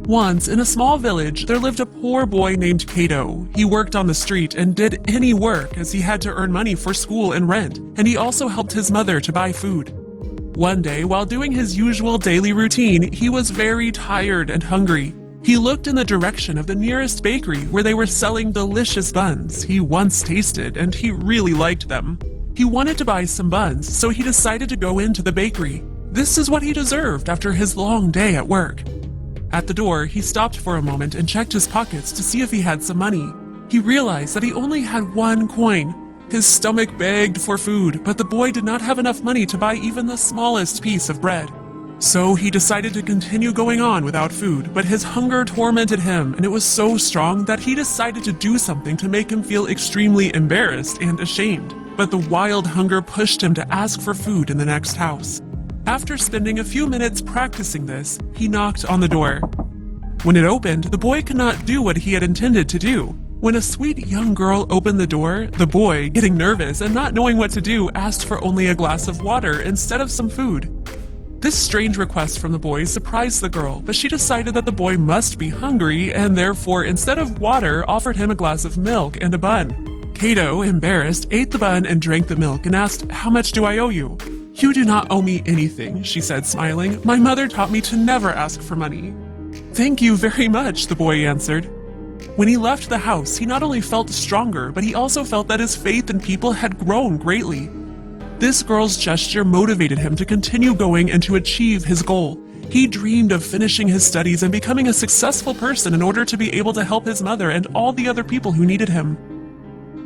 Once, in a small village, there lived a poor boy named Cato. He worked on the street and did any work as he had to earn money for school and rent, and he also helped his mother to buy food. One day, while doing his usual daily routine, he was very tired and hungry. He looked in the direction of the nearest bakery where they were selling delicious buns he once tasted, and he really liked them. He wanted to buy some buns, so he decided to go into the bakery. This is what he deserved after his long day at work. At the door, he stopped for a moment and checked his pockets to see if he had some money. He realized that he only had 1 coin. His stomach begged for food, but the boy did not have enough money to buy even the smallest piece of bread. So he decided to continue going on without food, but his hunger tormented him, and it was so strong that he decided to do something to make him feel extremely embarrassed and ashamed. But the wild hunger pushed him to ask for food in the next house. After spending a few minutes practicing this, he knocked on the door. When it opened, the boy could not do what he had intended to do. When a sweet young girl opened the door, the boy, getting nervous and not knowing what to do, asked for only a glass of water instead of some food. This strange request from the boy surprised the girl, but she decided that the boy must be hungry and therefore, instead of water, offered him a glass of milk and a bun. Cato, embarrassed, ate the bun and drank the milk and asked, "How much do I owe you?" "You do not owe me anything," she said, smiling. "My mother taught me to never ask for money." "Thank you very much," the boy answered. When he left the house, he not only felt stronger, but he also felt that his faith in people had grown greatly. This girl's gesture motivated him to continue going and to achieve his goal. He dreamed of finishing his studies and becoming a successful person in order to be able to help his mother and all the other people who needed him.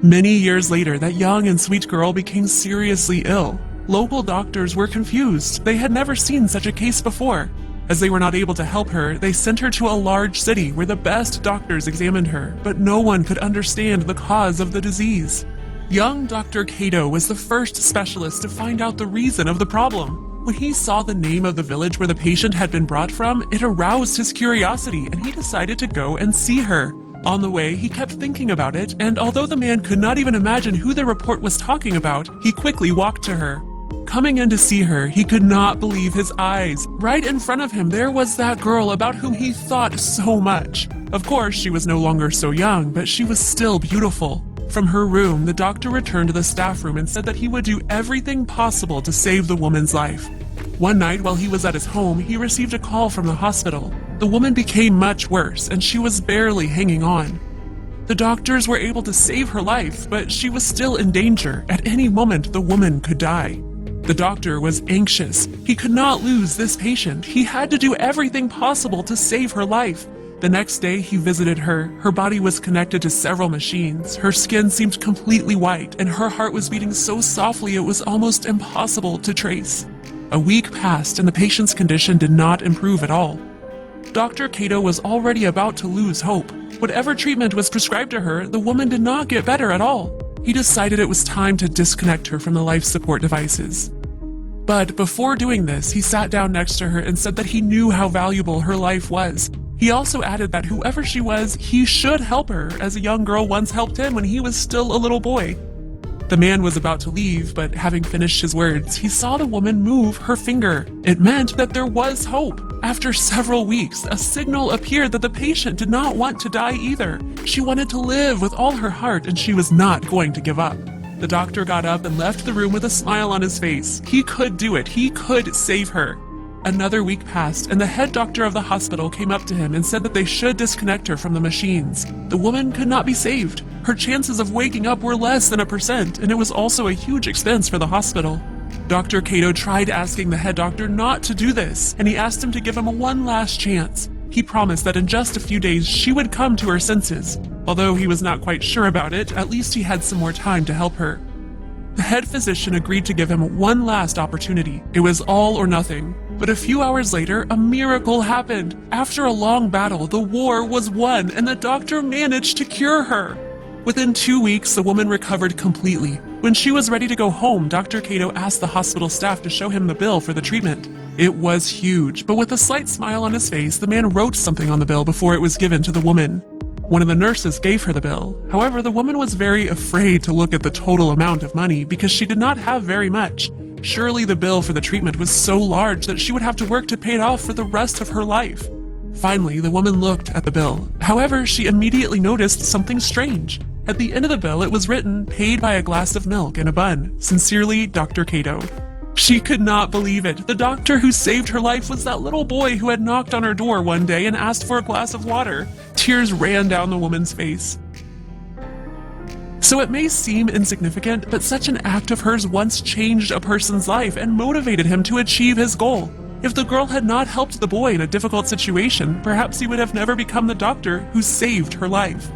Many years later, that young and sweet girl became seriously ill. Local doctors were confused. They had never seen such a case before. As they were not able to help her, they sent her to a large city where the best doctors examined her, but no one could understand the cause of the disease. Young Dr. Cato was the first specialist to find out the reason of the problem. When he saw the name of the village where the patient had been brought from, it aroused his curiosity and he decided to go and see her. On the way, he kept thinking about it, and although the man could not even imagine who the report was talking about, he quickly walked to her. Coming in to see her, he could not believe his eyes. Right in front of him, there was that girl about whom he thought so much. Of course, she was no longer so young, but she was still beautiful. From her room, the doctor returned to the staff room and said that he would do everything possible to save the woman's life. One night, while he was at his home, he received a call from the hospital. The woman became much worse, and she was barely hanging on. The doctors were able to save her life, but she was still in danger. At any moment, the woman could die. The doctor was anxious. He could not lose this patient. He had to do everything possible to save her life. The next day, he visited her. Her body was connected to several machines. Her skin seemed completely white, and her heart was beating so softly it was almost impossible to trace. A week passed, and the patient's condition did not improve at all. Dr. Cato was already about to lose hope. Whatever treatment was prescribed to her, the woman did not get better at all. He decided it was time to disconnect her from the life support devices. But before doing this, he sat down next to her and said that he knew how valuable her life was. He also added that whoever she was, he should help her, as a young girl once helped him when he was still a little boy. The man was about to leave, but having finished his words, he saw the woman move her finger. It meant that there was hope. After several weeks, a signal appeared that the patient did not want to die either. She wanted to live with all her heart, and she was not going to give up. The doctor got up and left the room with a smile on his face. He could do it. He could save her. Another week passed, and the head doctor of the hospital came up to him and said that they should disconnect her from the machines. The woman could not be saved. Her chances of waking up were less than 1%, and it was also a huge expense for the hospital. Dr. Cato tried asking the head doctor not to do this, and he asked him to give him one last chance. He promised that in just a few days she would come to her senses. Although he was not quite sure about it, at least he had some more time to help her. The head physician agreed to give him one last opportunity. It was all or nothing. But a few hours later, a miracle happened. After a long battle, the war was won, and the doctor managed to cure her. Within 2 weeks, the woman recovered completely. When she was ready to go home, Dr. Cato asked the hospital staff to show him the bill for the treatment. It was huge, but with a slight smile on his face, the man wrote something on the bill before it was given to the woman. One of the nurses gave her the bill. However, the woman was very afraid to look at the total amount of money because she did not have very much. Surely the bill for the treatment was so large that she would have to work to pay it off for the rest of her life. Finally, the woman looked at the bill. However, she immediately noticed something strange. At the end of the bill, it was written, "Paid by a glass of milk and a bun. Sincerely, Dr. Cato." She could not believe it. The doctor who saved her life was that little boy who had knocked on her door one day and asked for a glass of water. Tears ran down the woman's face. So it may seem insignificant, but such an act of hers once changed a person's life and motivated him to achieve his goal. If the girl had not helped the boy in a difficult situation, perhaps he would have never become the doctor who saved her life.